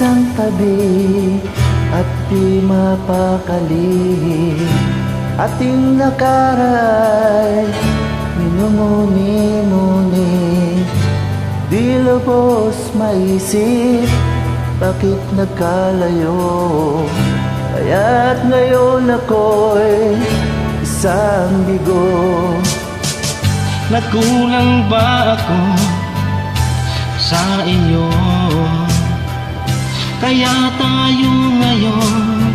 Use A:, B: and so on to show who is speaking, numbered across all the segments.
A: isang tabi at di mapakali. Ating lakaray minumuni-muni, di lubos maisip bakit nagkalayo. Kaya't ngayon ako'y isang bigo.
B: Nagkulang ba ako sa iyo? Kaya tayo ngayon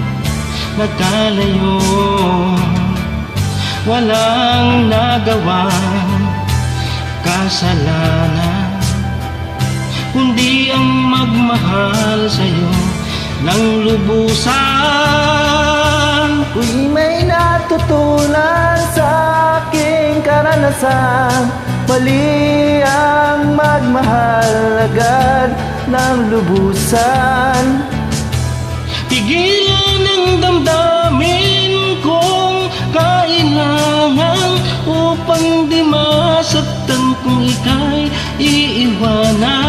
B: nagkalayo. Walang nagawang kasalanan, kundi ang magmahal sa'yo ng lubusan.
A: Kung may natutunan sa aking karanasan, mali ang magmahal agad ng lubusan.
B: Pigilan ang damdamin kung kailangan, upang di masaktan kung ika'y iiwanan.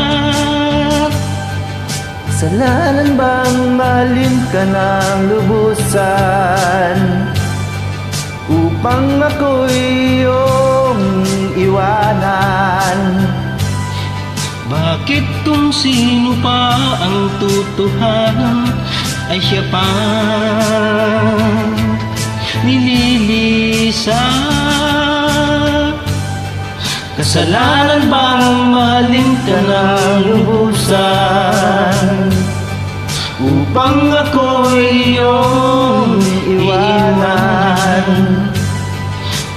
A: Kasalanan bang mahalin ka ng lubusan, upang ako'y iyong iwanan?
B: Bakit kung sino pa ang tutuhanan ay siya pa nililisa? Kasalanan bang mahalin ka ng lubusan, upang ako'y iyong iwanan?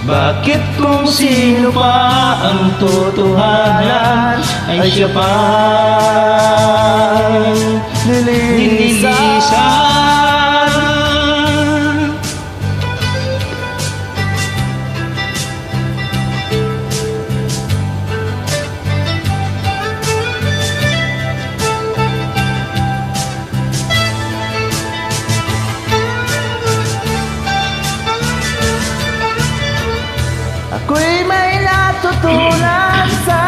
B: Bakit kung sino pa ang totohanan ay siya pa nililisan?
A: Ako'y may natutunan sa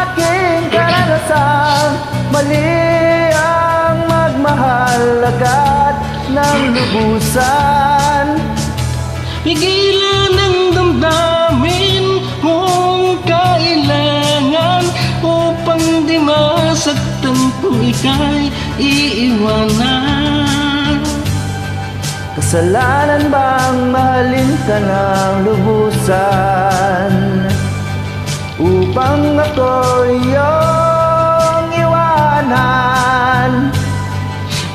A: aking karanasan, mali ang magmahal agad ng lubusan.
B: Pigilan ang damdamin kung kailangan, upang di masaktan kung ika'y iiwanan.
A: Kasalanan bang mahalin ka ng lubusan, upang ako'y iyong iwanan?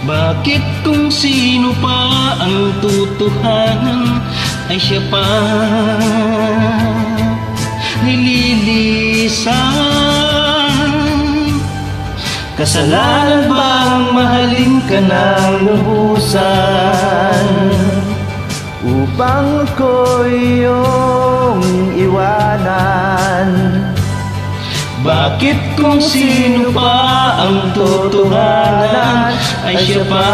B: Bakit kung sino pa ang tutuhanan ay siya pa nililisan? Kasalanan bang mahalin ka ng lubusan,
A: upang ako'y iyong iwanan?
B: Bakit kung sino pa ang totohanan ay siya pa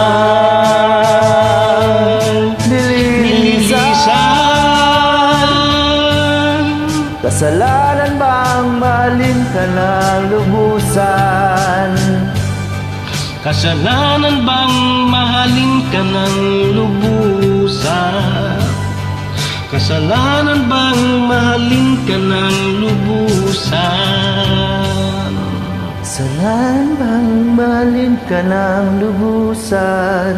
B: nililisan?
A: Kasalanan bang mahalin ka ng lubusan?
B: Kasalanan bang mahalin ka ng lubusan? Kasalanan bang mahalin ka ng lubusan?
A: Kasalanan bang mahalin ka ng lubusan?